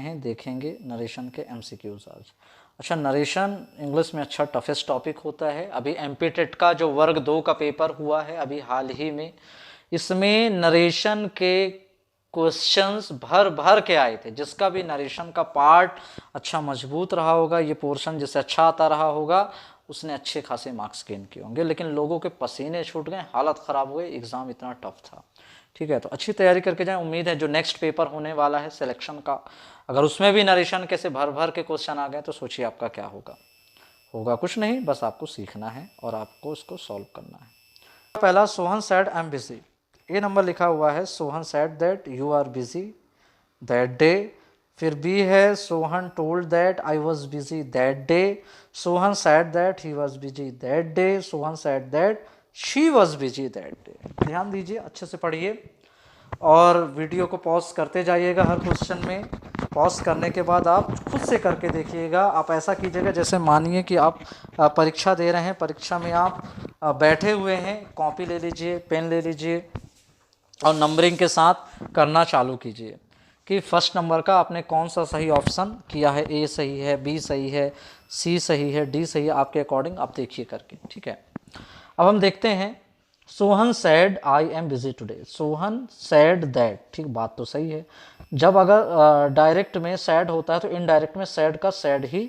हैं, देखेंगे नरेशन के एमसीक्यूज आज। अच्छा, नरेशन इंग्लिश में अच्छा टफेस्ट टॉपिक होता है। अभी एमपी टेट का जो वर्ग 2 का पेपर हुआ है अभी हाल ही में, इसमें नरेशन के क्वेश्चंस भर भर के आए थे। जिसका भी नरेशन का पार्ट अच्छा मजबूत रहा होगा, ये पोर्शन जिससे अच्छा आता रहा होगा, उसने अच्छे खासे मार्क्स गेन किए होंगे। लेकिन लोगों के पसीने छूट गए, हालत ख़राब हुए, एग्ज़ाम इतना टफ था। ठीक है, तो अच्छी तैयारी करके जाएं। उम्मीद है जो नेक्स्ट पेपर होने वाला है सिलेक्शन का, अगर उसमें भी नरेशन के से भर भर के क्वेश्चन आ गए तो सोचिए आपका क्या होगा। होगा कुछ नहीं, बस आपको सीखना है और आपको इसको सॉल्व करना है। पहला, Sohan said I am busy. A number लिखा हुआ है Sohan said that you are busy that day. फिर बी है Sohan told that I was busy that day. Sohan said that he was busy that day. Sohan said that she was busy that day. ध्यान दीजिए, अच्छे से पढ़िए और वीडियो को पॉज करते जाइएगा हर क्वेश्चन में। पॉज करने के बाद आप खुद से करके देखिएगा। आप ऐसा कीजिएगा जैसे मानिए कि आप परीक्षा दे रहे हैं, परीक्षा में आप बैठे हुए हैं, कॉपी ले लीजिए, पेन ले लीजिए और नंबरिंग के साथ करना चालू कीजिए कि फर्स्ट नंबर का आपने कौन सा सही ऑप्शन किया है। ए सही है, बी सही है, सी सही है, डी सही है, आपके अकॉर्डिंग आप देखिए करके। ठीक है, अब हम देखते हैं। Sohan said I am busy today. Sohan said that, ठीक, बात तो सही है। जब अगर डायरेक्ट में सैड होता है तो इनडायरेक्ट में सैड का सैड ही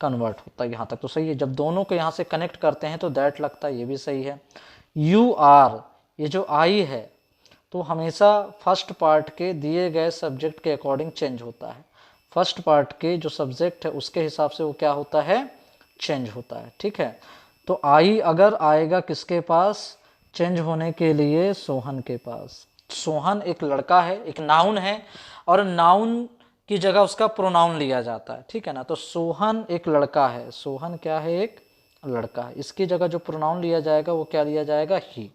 कन्वर्ट होता है, यहाँ तक तो सही है। जब दोनों को यहाँ से कनेक्ट करते हैं तो दैट लगता है, ये भी सही है। यू आर, ये जो आई है तो हमेशा फर्स्ट पार्ट के दिए गए सब्जेक्ट के अकॉर्डिंग चेंज होता है। फर्स्ट पार्ट के जो सब्जेक्ट है उसके हिसाब से वो क्या होता है, चेंज होता है। ठीक है, तो आई अगर आएगा किसके पास चेंज होने के लिए, सोहन के पास। सोहन एक लड़का है, एक नाउन है और नाउन की जगह उसका प्रोनाउन लिया जाता है। ठीक है ना, तो सोहन एक लड़का है, सोहन क्या है, एक लड़का है। इसकी जगह जो प्रोनाउन लिया जाएगा वो क्या लिया जाएगा, ही।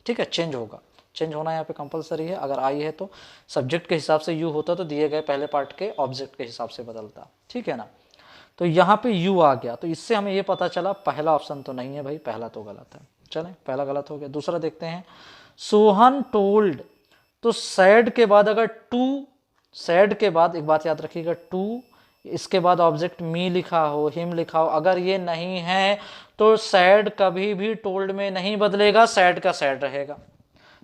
ठीक है, चेंज होगा, चेंज होना यहाँ पे कंपलसरी है। अगर आई है तो सब्जेक्ट के हिसाब से यू होता तो दिए गए पहले पार्ट के ऑब्जेक्ट के हिसाब से बदलता। ठीक है ना, तो यहाँ पे यू आ गया, तो इससे हमें ये पता चला पहला ऑप्शन तो नहीं है भाई, पहला तो गलत है। चलें, पहला गलत हो गया। दूसरा देखते हैं, सोहन टोल्ड, तो सैड के बाद अगर टू, सैड के बाद एक बात याद रखिएगा, टू, इसके बाद ऑब्जेक्ट मी लिखा हो, हिम लिखा हो, अगर ये नहीं है तो सैड कभी भी टोल्ड में नहीं बदलेगा, सैड का सैड रहेगा।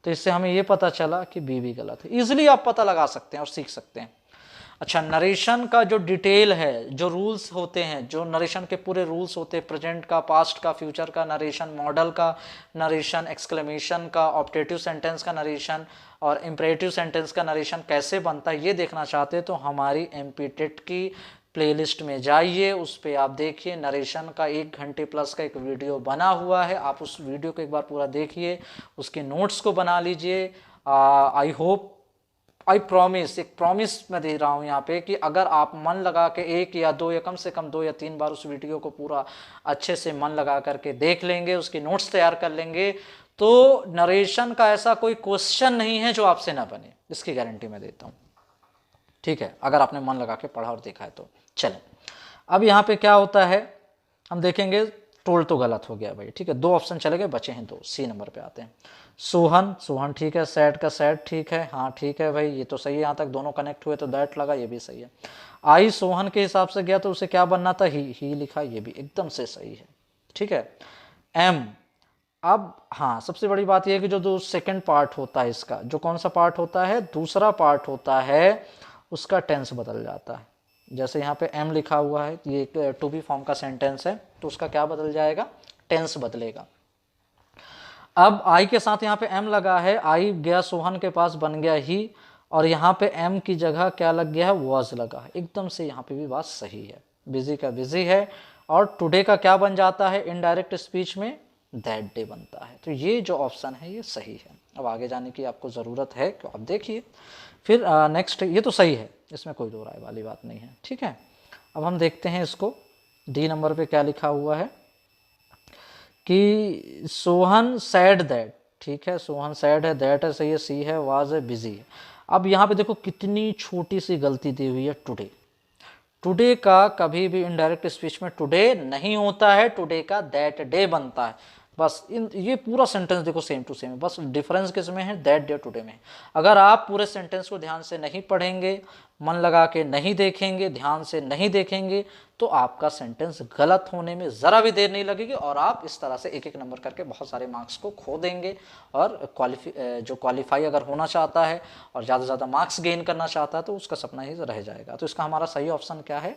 तो इससे हमें ये पता चला कि बी भी गलत है। इजीली आप पता लगा सकते हैं और सीख सकते हैं। अच्छा, नरेशन का जो डिटेल है, जो रूल्स होते हैं, जो नरेशन के पूरे रूल्स होते हैं, प्रेजेंट का, पास्ट का, फ्यूचर का नरेशन, मॉडल का नरेशन, एक्सक्लेमेशन का, ऑप्टेटिव सेंटेंस का नरेशन और इम्परेटिव सेंटेंस का नरेशन कैसे बनता है, ये देखना चाहते हैं तो हमारी एमपी टेट की प्लेलिस्ट में जाइए, उस पर आप देखिए। नरेशन का 1 घंटे प्लस का एक वीडियो बना हुआ है, आप उस वीडियो को एक बार पूरा देखिए, उसके नोट्स को बना लीजिए। आई होप, आई प्रॉमिस, एक प्रॉमिस मैं दे रहा हूँ यहाँ पे कि अगर आप मन लगा के 1 या 2 या कम से कम 2 या 3 बार उस वीडियो को पूरा अच्छे से मन लगा करके देख लेंगे, उसके नोट्स तैयार कर लेंगे, तो नरेशन का ऐसा कोई क्वेश्चन नहीं है जो आपसे ना बने, इसकी गारंटी मैं देता हूँ। ठीक है, अगर आपने मन लगा के पढ़ा और देखा है तो। चलें, अब यहाँ पे क्या होता है हम देखेंगे। टोल तो गलत हो गया भाई, ठीक है, 2 ऑप्शन चले गए, बचे हैं 2। सी नंबर पे आते हैं। सोहन, सोहन ठीक है, सैड का सैड ठीक है, हाँ ठीक है भाई, ये तो सही है। यहाँ तक दोनों कनेक्ट हुए तो दैट लगा, ये भी सही है। आई सोहन के हिसाब से गया तो उसे क्या बनना था, ही लिखा, ये भी एकदम से सही है। ठीक है, एम, अब हाँ सबसे बड़ी बात यह है कि जो सेकंड पार्ट होता है इसका, जो कौन सा पार्ट होता है, दूसरा पार्ट होता है, उसका टेंस बदल जाता है। जैसे यहाँ पे एम लिखा हुआ है, ये एक टू बी फॉर्म का सेंटेंस है, तो उसका क्या बदल जाएगा, टेंस बदलेगा। अब आई के साथ यहाँ पे एम लगा है, आई गया सोहन के पास, बन गया ही, और यहाँ पे एम की जगह क्या लग गया है, वॉज लगा है। एकदम से यहाँ पे भी बात सही है, बिजी का बिजी है, और टुडे का क्या बन जाता है इनडायरेक्ट स्पीच में, दैट डे बनता है। तो ये जो ऑप्शन है ये सही है। अब आगे जाने की आपको ज़रूरत है कि आप देखिए। फिर नेक्स्ट, ये तो सही है, इसमें कोई दो राय वाली बात नहीं है। ठीक है, अब हम देखते हैं इसको, डी नंबर पे क्या लिखा हुआ है कि सोहन सैड दैट, ठीक है, सोहन सैड है, दैट है सही है, सी है, वाज है, बिजी है। अब यहाँ पे देखो कितनी छोटी सी गलती दी हुई है, टुडे। टुडे का कभी भी इनडायरेक्ट स्पीच में टुडे नहीं होता है, टुडे का दैट डे बनता है। बस ये पूरा सेंटेंस देखो सेम टू सेम है, बस डिफरेंस किस में है, दैट डे टुडे में। अगर आप पूरे सेंटेंस को ध्यान से नहीं पढ़ेंगे मन लगा के नहीं देखेंगे, ध्यान से नहीं देखेंगे, तो आपका सेंटेंस गलत होने में ज़रा भी देर नहीं लगेगी और आप इस तरह से एक एक नंबर करके बहुत सारे मार्क्स को खो देंगे। और जो क्वालिफाई अगर होना चाहता है और ज़्यादा से ज़्यादा मार्क्स गेन करना चाहता है तो उसका सपना ही रह जाएगा। तो इसका हमारा सही ऑप्शन क्या है?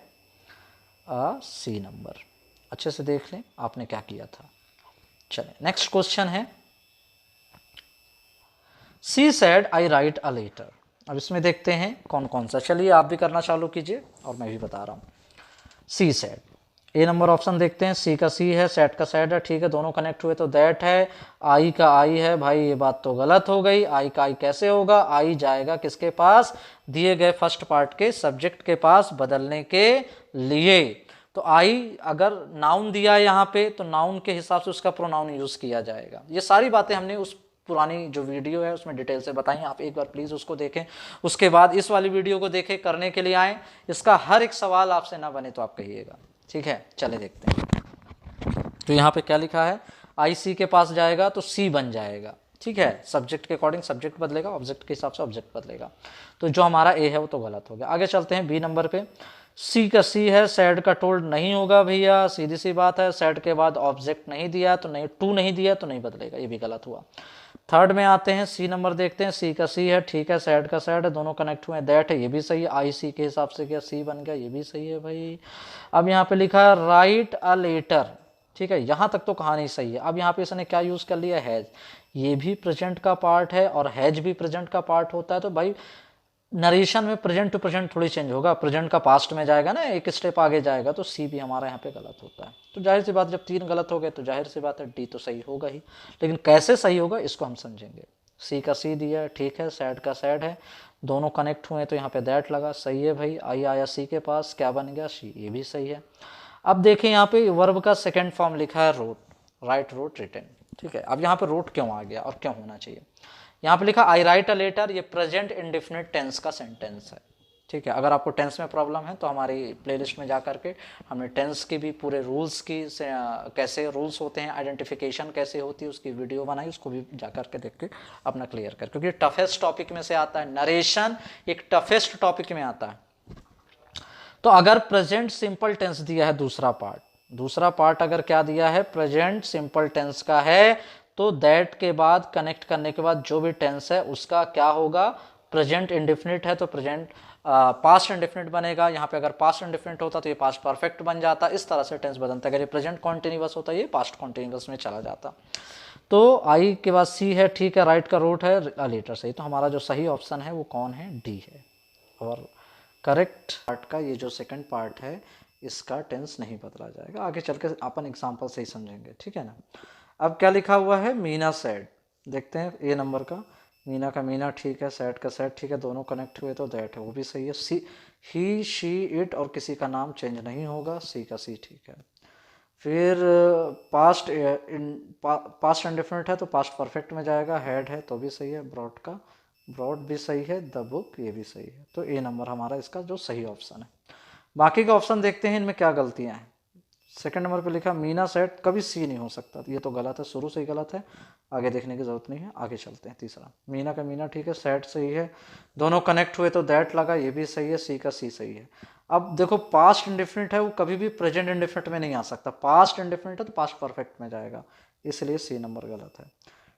C number. अच्छे से देख लें आपने क्या किया था। चलिए नेक्स्ट क्वेश्चन है, she said I write a letter. अब इसमें देखते हैं कौन कौन सा, चलिए आप भी करना चालू कीजिए और मैं भी बता रहा हूँ। She said, A number option देखते हैं, सी का सी है, सेड का सेड है, ठीक है, दोनों कनेक्ट हुए तो दैट है, आई का आई है, भाई ये बात तो गलत हो गई, आई का आई कैसे होगा, आई जाएगा किसके पास? दिए गए फर्स्ट पार्ट के सब्जेक्ट के पास बदलने के लिए। तो आई अगर नाउन दिया है यहाँ पे तो नाउन के हिसाब से उसका प्रोनाउन यूज किया जाएगा। ये सारी बातें हमने उस पुरानी जो वीडियो है उसमें डिटेल से बताई, आप एक बार प्लीज़ उसको देखें, उसके बाद इस वाली वीडियो को देखें, करने के लिए आएँ। इसका हर एक सवाल आपसे ना बने तो आप कहिएगा, ठीक है। चले देखते हैं। तो यहाँ पे क्या लिखा है, आई सी के पास जाएगा तो सी बन जाएगा, ठीक है, सब्जेक्ट के अकॉर्डिंग सब्जेक्ट बदलेगा, ऑब्जेक्ट के हिसाब से ऑब्जेक्ट बदलेगा। तो जो हमारा ए है वो तो गलत हो गया। आगे चलते हैं बी नंबर पे, सी का सी है, सैड का टोल्ड नहीं होगा भैया, सीधी सी बात है, सैड के बाद ऑब्जेक्ट नहीं दिया तो नहीं, टू नहीं दिया तो नहीं बदलेगा, ये भी गलत हुआ। थर्ड में आते हैं, सी नंबर देखते हैं, सी का सी है, ठीक है, सैड का सैड है, दोनों कनेक्ट हुए हैं, दैट है, ये भी सही है, आई सी के हिसाब से क्या सी बन गया, ये भी सही है भाई। अब यहाँ पे लिखा है राइट अ लेटर, ठीक है, यहाँ तक तो कहानी सही है। अब यहाँ पे इसने क्या यूज़ कर लिया, हैज, ये भी प्रेजेंट का पार्ट है और हैज भी प्रेजेंट का पार्ट होता है। तो भाई नरेशन में प्रेजेंट टू प्रेजेंट थोड़ी चेंज होगा, प्रेजेंट का पास्ट में जाएगा ना, एक स्टेप आगे जाएगा, तो सी भी हमारा यहाँ पे गलत होता है। तो जाहिर सी बात, जब तीन गलत हो गए तो जाहिर सी बात है डी तो सही होगा ही, लेकिन कैसे सही होगा इसको हम समझेंगे। सी का सी दिया, ठीक है, सैड का सैड है, दोनों कनेक्ट हुए तो यहाँ पे दैट लगा, सही है भाई। आई आया सी के पास, क्या बन गया, सी, ये भी सही है। अब देखें यहाँ पे वर्ब का सेकेंड फॉर्म लिखा है रोट, राइट, रोट, रिटन, ठीक है। अब यहाँ पे रोट क्यों आ गया और क्यों होना चाहिए? यहाँ पे लिखा आई राइट अ लेटर, ये प्रेजेंट इंडेफिनिट टेंस का सेंटेंस है, ठीक है। अगर आपको टेंस में प्रॉब्लम है तो हमारी प्लेलिस्ट में जा करके हमने टेंस की भी पूरे रूल्स की कैसे रूल्स होते हैं, आइडेंटिफिकेशन कैसे होती है, उसकी वीडियो बनाई, उसको भी जा करके देख के अपना क्लियर कर, क्योंकि टफेस्ट टॉपिक में से आता है, नरेशन एक टफेस्ट टॉपिक में आता है। तो अगर प्रेजेंट सिंपल टेंस दिया है, दूसरा पार्ट अगर क्या दिया है, प्रेजेंट सिंपल टेंस का है, तो दैट के बाद कनेक्ट करने के बाद जो भी टेंस है उसका क्या होगा, प्रेजेंट इंडेफिनिट है तो प्रेजेंट पास्ट इंडेफिनिट बनेगा। यहाँ पे अगर पास्ट इंडेफिनिट होता तो ये पास्ट परफेक्ट बन जाता, इस तरह से टेंस बदलता। अगर ये प्रेजेंट कॉन्टिन्यूअस होता ये पास्ट कॉन्टिन्यूअस में चला जाता। तो आई के बाद सी है, ठीक है, राइट का रूट है, लेटर सही। तो हमारा जो सही ऑप्शन है वो कौन है, डी है। और करेक्ट पार्ट का ये जो सेकंड पार्ट है इसका टेंस नहीं बदला जाएगा, आगे चल के अपन एग्जाम्पल से ही समझेंगे, ठीक है ना। अब क्या लिखा हुआ है, मीना सैड, देखते हैं ए नंबर का, मीना का मीना ठीक है, सैड का सैड ठीक है, दोनों कनेक्ट हुए तो दैट है, वो भी सही है। सी, ही, शी, इट और किसी का नाम चेंज नहीं होगा, सी का सी ठीक है। फिर पास्ट पास्ट इंडेफिनिट है तो पास्ट परफेक्ट में जाएगा, हैड है तो भी सही है, ब्रॉड का ब्रॉड भी सही है, द बुक ये भी सही है। तो ए नंबर हमारा इसका जो सही ऑप्शन है। बाकी का ऑप्शन देखते हैं इनमें क्या गलतियां हैं। सेकंड नंबर पे लिखा मीना सेट, कभी सी नहीं हो सकता, ये तो गलत है, शुरू से ही गलत है, आगे देखने की जरूरत नहीं है। आगे चलते हैं, तीसरा मीना का मीना ठीक है, सेट सही है, दोनों कनेक्ट हुए तो दैट लगा, ये भी सही है, सी का सी सही है। अब देखो पास्ट इंडेफिनिट है वो कभी भी प्रेजेंट इंडेफिनिट में नहीं आ सकता, पास्ट इंडेफिनिट है तो पास्ट परफेक्ट में जाएगा, इसलिए सी नंबर गलत है।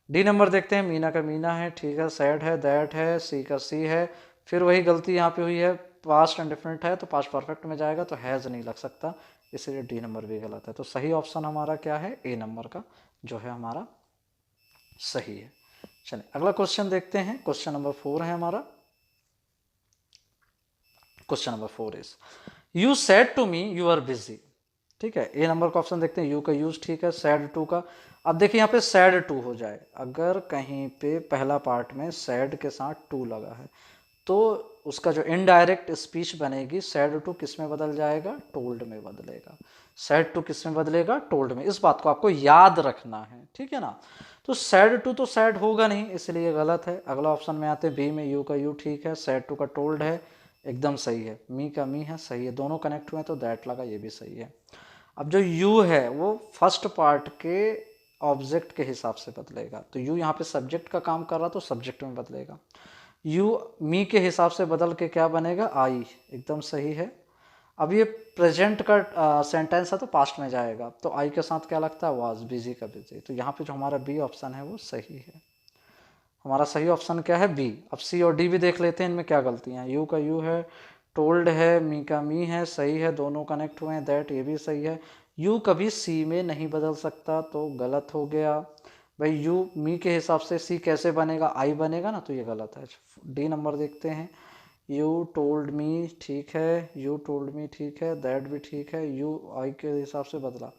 डी नंबर देखते हैं, मीना का मीना है ठीक है, सैड है, दैट है, सी का सी है। फिर वही गलती यहाँ पे हुई है, पास्ट इंडेफिनिट है तो पास्ट परफेक्ट में जाएगा, तो हैज़ नहीं लग सकता, इसलिए डी नंबर भी गलत है। तो सही ऑप्शन हमारा क्या है, ए नंबर का जो है हमारा सही है। चलिए अगला क्वेश्चन देखते हैं, क्वेश्चन नंबर 4 है हमारा। Question number 4 is you said to me you are busy, ठीक है। ए नंबर का ऑप्शन देखते हैं, यू का यूज ठीक है, सैड टू का। अब देखिए यहाँ पे सैड टू हो जाए, अगर कहीं पे पहला पार्ट में सैड के साथ टू लगा है तो उसका जो इनडायरेक्ट स्पीच बनेगी, सैड टू किस में बदल जाएगा, टोल्ड में बदलेगा। सैड टू किस में बदलेगा, टोल्ड में। इस बात को आपको याद रखना है, ठीक है ना। तो सैड टू तो सैड होगा नहीं, इसलिए गलत है। अगला ऑप्शन में आते हैं, बी में यू का यू ठीक है, सैड टू का टोल्ड है, एकदम सही है। मी का मी है, सही है, दोनों कनेक्ट हुए तो दैट लगा, ये भी सही है। अब जो यू है वो फर्स्ट पार्ट के ऑब्जेक्ट के हिसाब से बदलेगा, तो यू यहाँ पे सब्जेक्ट का काम कर रहा तो सब्जेक्ट में बदलेगा। यू मी के हिसाब से बदल के क्या बनेगा, आई, एकदम सही है। अब ये प्रेजेंट का सेंटेंस है तो पास्ट में जाएगा, तो आई के साथ क्या लगता है, वाज, बिजी का बिजी। तो यहाँ पे जो हमारा बी ऑप्शन है वो सही है। हमारा सही ऑप्शन क्या है, बी। अब सी और डी भी देख लेते हैं, इनमें क्या गलतियाँ हैं। यू का यू है, टोल्ड है, मी का मी है, सही है, दोनों कनेक्ट हुए हैं, दैट, ये भी सही है। यू कभी सी में नहीं बदल सकता तो गलत हो गया भाई। यू मी के हिसाब से सी कैसे बनेगा, आई बनेगा ना, तो ये गलत है। डी नंबर देखते हैं, यू टोल्ड मी ठीक है, यू टोल्ड मी ठीक है, दैट भी ठीक है, यू आई के हिसाब से बदला।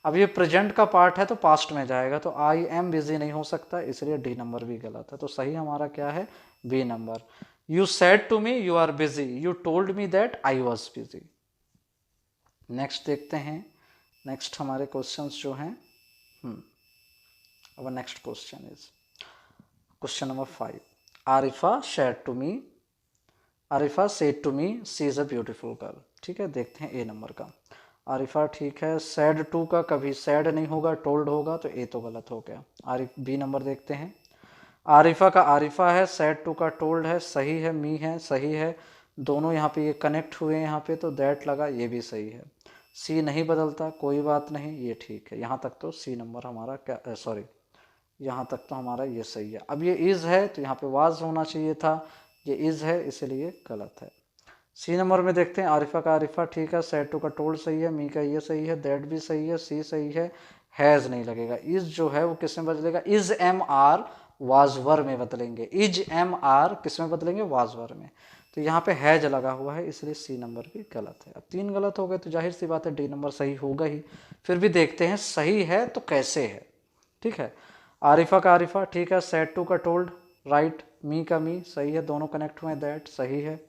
अब ये प्रेजेंट का पार्ट है तो पास्ट में जाएगा, तो आई एम बिजी नहीं हो सकता, इसलिए डी नंबर भी गलत है। तो सही हमारा क्या है, B number. You said to me you are busy, you told me that I was busy. Next देखते हैं, नेक्स्ट हमारे क्वेश्चंस जो हैं। Our next question is question number 5. Arifa said to me, Arifa said to me she is a beautiful girl। ठीक है, देखते हैं ए number का। आरिफा ठीक है, सैड टू का कभी सैड नहीं होगा, टोल्ड होगा, तो ए तो गलत हो गया। बी नंबर देखते हैं। आरिफा का आरिफा है, सैड टू का टोल्ड है, सही है। मी है, सही है, दोनों यहाँ पे ये कनेक्ट हुए हैं यहाँ पे, तो दैट लगा, ये भी सही है। सी नहीं बदलता, कोई बात नहीं, ये ठीक है। यहाँ तक तो सी नंबर हमारा क्या, सॉरी, यहाँ तक तो हमारा ये सही है। अब ये इज़ है तो यहाँ पे वाज होना चाहिए था, ये इज़ है इसलिए गलत है। सी नंबर में देखते हैं, आरिफा का आरिफा ठीक है, सैड टू का टोल्ड सही है, मी का ये सही है, दैट भी सही है, सी सही है। हैज़ नहीं लगेगा। इज़ जो है वो किस में बदलेगा, is am are was were में बदलेंगे। इज एम आर किस में बदलेंगे, वाज वर में। तो यहाँ पे हैज लगा हुआ है, इसलिए सी नंबर भी गलत है। अब 3 गलत हो गए तो जाहिर सी बात है डी नंबर सही होगा ही। फिर भी देखते हैं सही है तो कैसे है। ठीक है, आरिफा का आरिफा ठीक है, सैड टू का टोल्ड राइट, मी का मी सही है, दोनों कनेक्ट हुए, दैट सही है।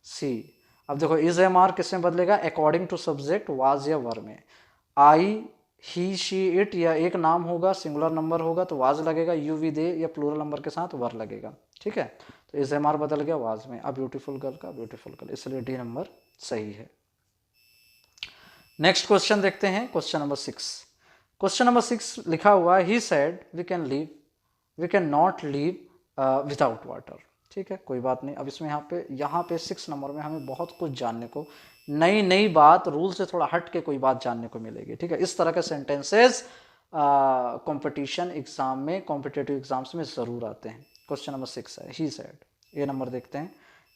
सी, अब देखो इज एम आर किस में बदलेगा, अकॉर्डिंग टू सब्जेक्ट, वाज या वर में। आई, ही, शी, इट, या एक नाम होगा, सिंगुलर नंबर होगा तो वाज लगेगा, यू, वी, दे, या प्लूरल नंबर के साथ वर लगेगा। ठीक है, तो इज एम आर बदल गया वाज में। अब ब्यूटीफुल गर्ल का ब्यूटीफुल गर्ल, इसलिए डी नंबर सही है। नेक्स्ट क्वेश्चन देखते हैं, क्वेश्चन नंबर 6। क्वेश्चन नंबर 6 लिखा हुआ है, he said we can not live without water. ठीक है, कोई बात नहीं। अब इसमें यहाँ पे 6 नंबर में हमें बहुत कुछ जानने को, नई बात, रूल से थोड़ा हट के कोई बात जानने को मिलेगी। ठीक है, इस तरह के सेंटेंसेस कंपटीशन एग्जाम में, कॉम्पिटेटिव एग्जाम्स में ज़रूर आते हैं। क्वेश्चन नंबर 6 है, ही सेड। ए नंबर देखते हैं,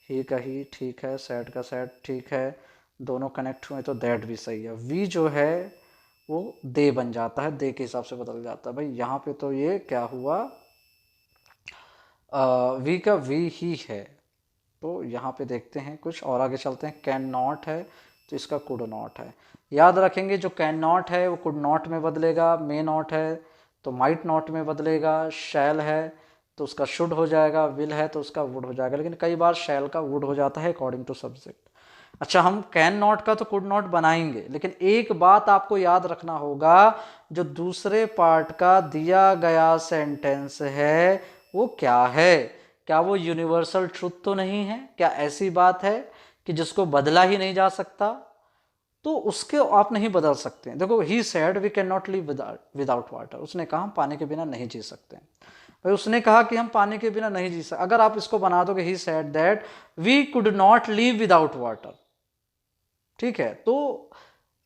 ही का ही ठीक है, सैड का सैड ठीक है, दोनों कनेक्ट हुए तो दैट भी सही है। वी जो है वो दे बन जाता है, दे के हिसाब से बदल जाता है। भाई यहाँ पे तो ये क्या हुआ, वी का वी ही है, तो यहाँ पे देखते हैं कुछ और आगे चलते हैं। कैन नॉट है तो इसका कुड नॉट है। याद रखेंगे जो कैन नॉट है वो कुड नॉट में बदलेगा, मे नॉट है तो माइट नॉट में बदलेगा, शैल है तो उसका शुड हो जाएगा, विल है तो उसका वुड हो जाएगा। लेकिन कई बार शैल का वुड हो जाता है अकॉर्डिंग टू सब्जेक्ट। अच्छा, हम कैन नॉट का तो कुड नॉट बनाएंगे, लेकिन एक बात आपको याद रखना होगा, जो दूसरे पार्ट का दिया गया सेंटेंस है वो क्या है, क्या वो यूनिवर्सल ट्रुथ तो नहीं है, क्या ऐसी बात है कि जिसको बदला ही नहीं जा सकता, तो उसके आप नहीं बदल सकते। देखो, he said we can not live without water, उसने कहा हम पानी के बिना नहीं जी सकते। भाई उसने कहा कि हम पानी के बिना नहीं जी सकते, अगर आप इसको बना दोगे he said that we could not live without water, ठीक है, तो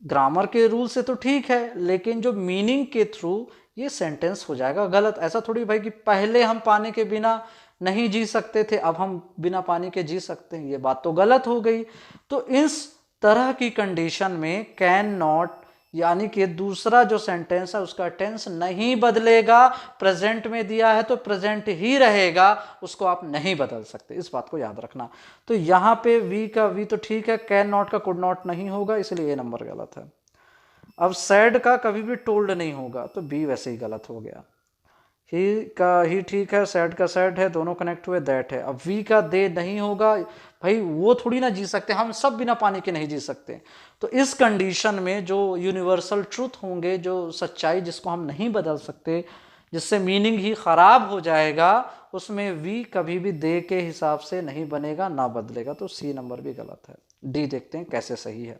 ग्रामर के रूल से तो ठीक है, लेकिन जो मीनिंग के थ्रू ये सेंटेंस हो जाएगा गलत। ऐसा थोड़ी भाई कि पहले हम पानी के बिना नहीं जी सकते थे, अब हम बिना पानी के जी सकते हैं, ये बात तो गलत हो गई। तो इस तरह की कंडीशन में कैन नॉट यानी कि दूसरा जो सेंटेंस है उसका टेंस नहीं बदलेगा, प्रेजेंट में दिया है तो प्रेजेंट ही रहेगा, उसको आप नहीं बदल सकते, इस बात को याद रखना। तो यहाँ पे वी का वी तो ठीक है, कैन नॉट का कुड नॉट नहीं होगा, इसलिए ये नंबर गलत है। अब सैड का कभी भी टोल्ड नहीं होगा, तो बी वैसे ही गलत हो गया। ही का ही ठीक है, सैड का सैड है, दोनों कनेक्ट हुए, दैट है। अब वी का दे नहीं होगा, भाई वो थोड़ी ना जी सकते, हम सब बिना पानी के नहीं जी सकते। तो इस कंडीशन में जो यूनिवर्सल ट्रूथ होंगे, जो सच्चाई जिसको हम नहीं बदल सकते, जिससे मीनिंग ही खराब हो जाएगा, उसमें वी कभी भी दे के हिसाब से नहीं बनेगा, ना बदलेगा। तो सी नंबर भी गलत है। डी देखते हैं कैसे सही है।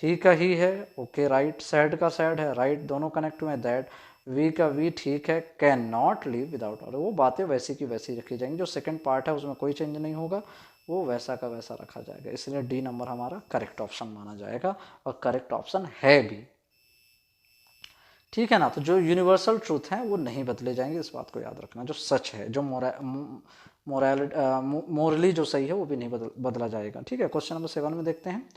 ही का ही है, ओके राइट, सैड का सैड है, राइट, दोनों कनेक्ट हुए, दैट। वी का वी ठीक है, can not live without water, वो बातें वैसी की वैसी रखी जाएंगी, जो सेकंड पार्ट है उसमें कोई चेंज नहीं होगा, वो वैसा का वैसा रखा जाएगा, इसलिए डी नंबर हमारा करेक्ट ऑप्शन माना जाएगा और करेक्ट ऑप्शन है भी। ठीक है ना, तो जो यूनिवर्सल ट्रूथ हैं वो नहीं बदले जाएंगे, इस बात को याद रखना, जो सच है, जो मोरली जो सही है वो भी नहीं बदला जाएगा। ठीक है, क्वेश्चन नंबर 7 में देखते हैं।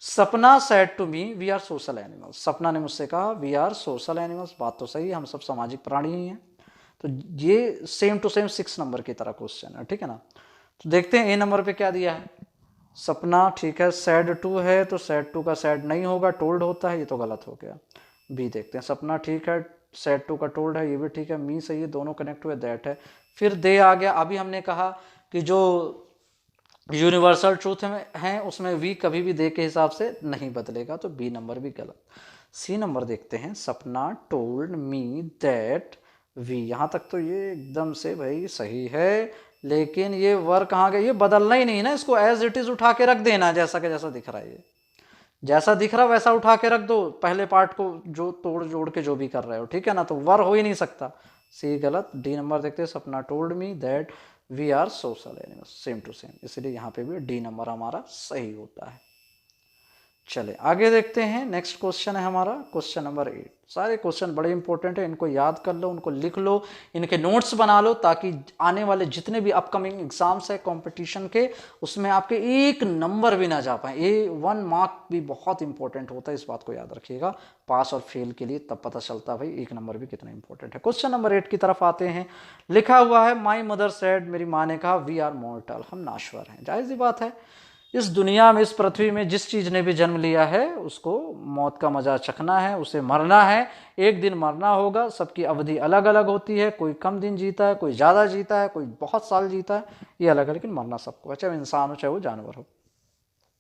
Sapna said to me we are social animals, Sapna ने मुझसे कहा वी आर सोशल एनिमल्स, बात तो सही है, हम सब सामाजिक प्राणी ही हैं। तो ये सेम टू सेम 6 नंबर की तरह क्वेश्चन है। ठीक है ना, तो देखते हैं ए नंबर पे क्या दिया है। सपना ठीक है, सैड टू है तो सैड टू का सैड नहीं होगा, टोल्ड होता है, ये तो गलत हो गया। बी देखते हैं, सपना ठीक है, सैड टू का टोल्ड है, ये भी ठीक है, मी सही है, दोनों कनेक्ट हुए, दैट है। फिर दे आ गया, अभी हमने कहा कि जो यूनिवर्सल ट्रूथ में है उसमें वी कभी भी दे के हिसाब से नहीं बदलेगा, तो बी नंबर भी गलत। सी नंबर देखते हैं, Sapna told me that we, यहाँ तक तो ये एकदम से भाई सही है, लेकिन ये वर कहाँ गया, ये बदलना ही नहीं ना, इसको एज इट इज उठा के रख देना, जैसा कि जैसा दिख रहा है, ये जैसा दिख रहा वैसा उठा के रख दो, पहले पार्ट को जो तोड़ जोड़ के जो भी कर रहे हो। ठीक है ना, तो वर हो ही नहीं सकता, सी गलत। डी नंबर देखते हैं, Sapna told me that we are social animals, same to same, इसलिए यहाँ पे भी डी नंबर हमारा सही होता है। चले आगे देखते हैं, नेक्स्ट क्वेश्चन है हमारा क्वेश्चन नंबर 8। सारे क्वेश्चन बड़े इंपॉर्टेंट है, इनको याद कर लो, उनको लिख लो, इनके नोट्स बना लो, ताकि आने वाले जितने भी अपकमिंग एग्जाम्स है कंपटीशन के, उसमें आपके एक नंबर भी ना जा पाए। ये 1 मार्क भी बहुत इंपॉर्टेंट होता है, इस बात को याद रखिएगा, पास और फेल के लिए तब पता चलता है भाई एक नंबर भी कितना इंपॉर्टेंट है। क्वेश्चन नंबर 8 की तरफ आते हैं। लिखा हुआ है, माई मदर सेड, मेरी माँ ने कहा, वी आर मॉर्टल, हम नाश्वर हैं। जाहिर सी बात है, इस दुनिया में, इस पृथ्वी में जिस चीज ने भी जन्म लिया है उसको मौत का मजा चखना है, उसे मरना है, एक दिन मरना होगा। सबकी अवधि अलग अलग होती है, कोई कम दिन जीता है, कोई ज़्यादा जीता है, कोई बहुत साल जीता है, ये अलग है, लेकिन मरना सबको है, चाहे वो इंसान हो चाहे वो जानवर हो।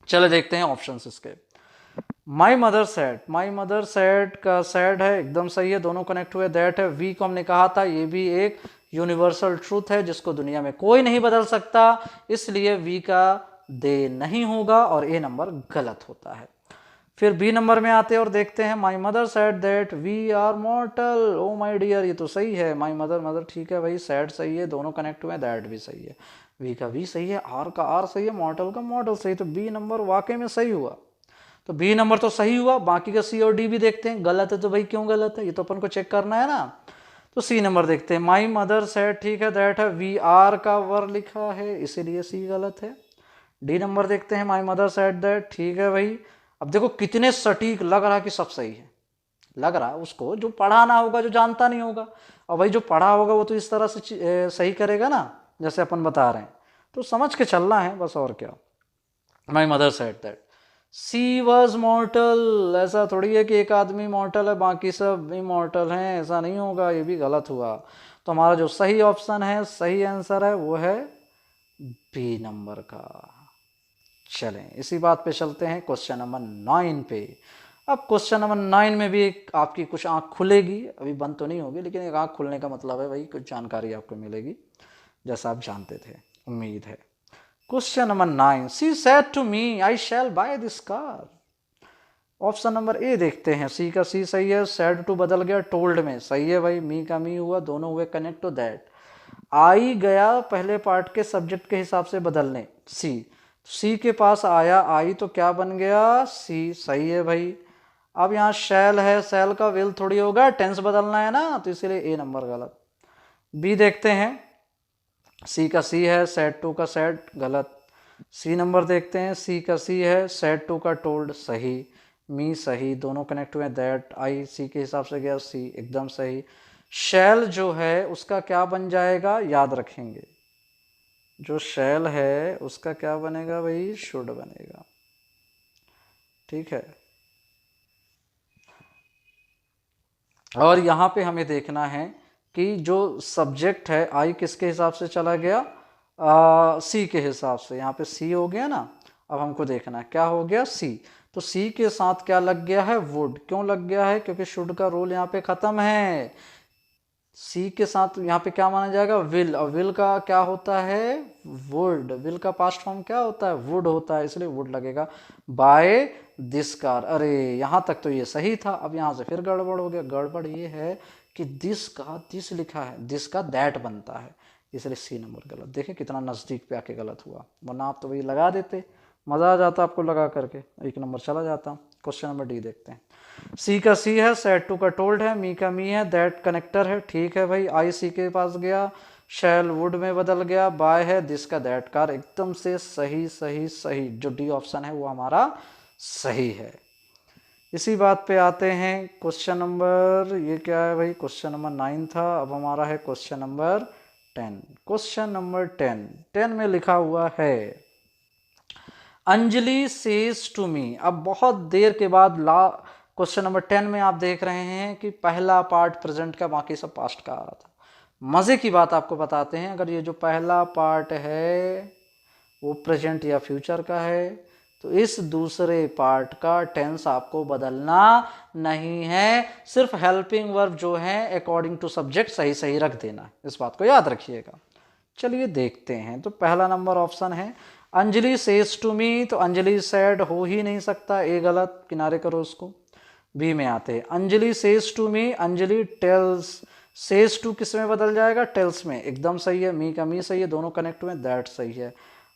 चले देखते हैं ऑप्शंस इसके। माई मदर सैड, माई मदर सैड का सैड है, एकदम सही है, दोनों कनेक्ट हुए। दैट है, वी को हमने कहा था, ये भी एक यूनिवर्सल ट्रूथ है जिसको दुनिया में कोई नहीं बदल सकता, इसलिए वी का दे नहीं होगा और ए नंबर गलत होता है। फिर बी नंबर में आते हैं और देखते हैं, my mother said that we are mortal, oh my dear, ये तो सही है, माई मदर, मदर ठीक है भाई, सैड सही है, दोनों कनेक्ट हुए, दैट भी सही है, वी का वी सही है, आर का आर सही है, मॉर्टल का मॉर्टल सही, तो बी नंबर वाकई में सही हुआ। तो बी नंबर तो सही हुआ, बाकी का सी और डी भी देखते हैं, गलत है तो भाई क्यों गलत है, ये तो अपन को चेक करना है ना। तो सी नंबर देखते हैं, माई मदर सैड ठीक है, दैट है, वी आर का वर लिखा है, इसीलिए सी गलत है। डी नंबर देखते हैं, माई मदर सेड दैट, ठीक है भाई। अब देखो कितने सटीक लग रहा कि सब सही है, लग रहा उसको जो पढ़ा ना होगा, जो जानता नहीं होगा, और भाई जो पढ़ा होगा वो तो इस तरह से सही करेगा ना, जैसे अपन बता रहे हैं, तो समझ के चलना है बस, और क्या। My mother said that she was mortal, ऐसा थोड़ी है कि एक आदमी मॉर्टल है बाकी सब इमॉर्टल हैं, ऐसा नहीं होगा, ये भी गलत हुआ। तो हमारा जो सही ऑप्शन है, सही आंसर है, वो है बी नंबर का। चलें इसी बात पे चलते हैं क्वेश्चन नंबर 9 पे। अब क्वेश्चन नंबर 9 में भी एक आपकी कुछ आंख खुलेगी, अभी बंद तो नहीं होगी, लेकिन एक आंख खुलने का मतलब है भाई कुछ जानकारी आपको मिलेगी, जैसा आप जानते थे, उम्मीद है। Question number 9, she said to me I shall buy this car. Option number A देखते हैं, सी का सी सही है, सेड टू बदल गया टोल्ड में, सही है भाई, मी का मी हुआ, दोनों हुए कनेक्ट टू दैट। आई गया पहले पार्ट के सब्जेक्ट के हिसाब से बदलने, सी के पास आया, आई तो क्या बन गया, सी, सही है भाई। अब यहाँ शैल है, शैल का विल थोड़ी होगा, टेंस बदलना है ना, तो इसीलिए ए नंबर गलत। बी देखते हैं, सी का सी है, सेड टू का सेड गलत। सी नंबर देखते हैं, सी का सी है, सेड टू का टोल्ड सही, मी सही, दोनों कनेक्ट हुए, दैट आई सी के हिसाब से गया, सी एकदम सही। शैल जो है उसका क्या बन जाएगा, याद रखेंगे, जो शैल है उसका क्या बनेगा भाई, शुड बनेगा, ठीक है। और यहाँ पे हमें देखना है कि जो सब्जेक्ट है आई किसके हिसाब से चला गया, सी के हिसाब से, यहाँ पे सी हो गया ना। अब हमको देखना है क्या हो गया, सी, तो सी के साथ क्या लग गया है, वुड, क्यों लग गया है, क्योंकि शुड का रोल यहाँ पे खत्म है। सी के साथ यहाँ पे क्या माना जाएगा, विल, और विल का क्या होता है, वुड, विल का पास्ट फॉर्म क्या होता है, वुड होता है, इसलिए वुड लगेगा। बाय दिस कार, अरे यहाँ तक तो ये सही था, अब यहाँ से फिर गड़बड़ हो गया। गड़बड़ ये है कि दिस का दिस लिखा है, दिस का दैट बनता है, इसलिए सी नंबर गलत। देखें कितना नज़दीक पे आके गलत हुआ, वरना आप तो वही लगा देते, मज़ा आ जाता आपको लगा करके, 1 नंबर चला जाता। क्वेश्चन नंबर डी देखते हैं। सी का सी है, सेड टू का टोल्ड है, मी का मी है, दैट कनेक्टर है, ठीक है भाई। आई सी के पास गया, शैल वुड में बदल गया, बाय है, दिस का दैट कार, एकदम से सही सही सही, जो डी ऑप्शन है वो हमारा सही है। इसी बात पे आते हैं क्वेश्चन नंबर, ये क्या है भाई, क्वेश्चन नंबर 9 था, अब हमारा है क्वेश्चन नंबर 10। क्वेश्चन नंबर 10 में लिखा हुआ है अंजलि सेज टू मी। अब बहुत देर के बाद क्वेश्चन नंबर 10 में आप देख रहे हैं कि पहला पार्ट प्रेजेंट का, बाकी सब पास्ट का आ रहा था। मज़े की बात आपको बताते हैं, अगर ये जो पहला पार्ट है वो प्रेजेंट या फ्यूचर का है, तो इस दूसरे पार्ट का टेंस आपको बदलना नहीं है, सिर्फ हेल्पिंग वर्ब जो है अकॉर्डिंग टू सब्जेक्ट सही सही रख देना, इस बात को याद रखिएगा। चलिए देखते हैं, तो पहला नंबर ऑप्शन है अंजलि सेज टू मी, तो अंजलि सैड हो ही नहीं सकता, ए गलत, किनारे करो उसको। बी में आते हैं Anjali says to me, Anjali tells, says to किस में बदल जाएगा, टेल्स में, एकदम सही है। मी का मी सही है, दोनों कनेक्ट हुए, दैट सही है।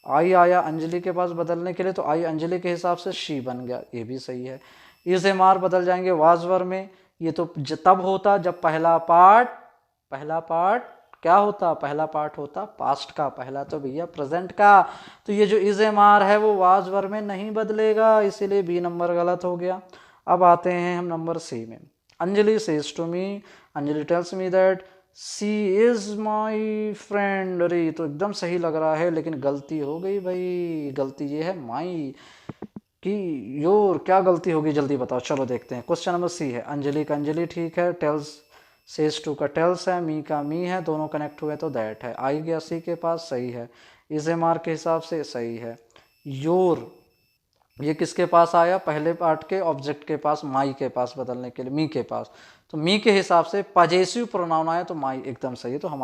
आई आया अंजलि के पास बदलने के लिए, तो आई अंजलि के हिसाब से शी बन गया, ये भी सही है। इज एम आर बदल जाएंगे वाजवर में, ये तो तब होता जब पहला पार्ट क्या होता, पहला पार्ट होता पास्ट का, पहला तो भैया प्रेजेंट का, तो ये जो इज एम आर है वो वाजवर में नहीं बदलेगा, इसीलिए बी नंबर गलत हो गया। अब आते हैं हम नंबर सी में। Anjali says to me, Anjali tells me that she is my friend, अरे तो एकदम सही लग रहा है, लेकिन गलती हो गई भाई, गलती ये है माई कि योर, क्या गलती होगी जल्दी बताओ। चलो देखते हैं, क्वेश्चन नंबर सी है, अंजलि का अंजलि ठीक है, टेल्स सेज टू का टेल्स है, मी का मी है, दोनों कनेक्ट हुए तो दैट है। आई गया सी के पास, सही है। इज एम आर के हिसाब से सही है। योर ये किसके पास आया, पहले पार्ट के ऑब्जेक्ट के पास, माई के पास बदलने के लिए, मी के पास, तो मी के हिसाब से पजेसिव प्रोनाउन आया तो माई एकदम सही है, तो हमारा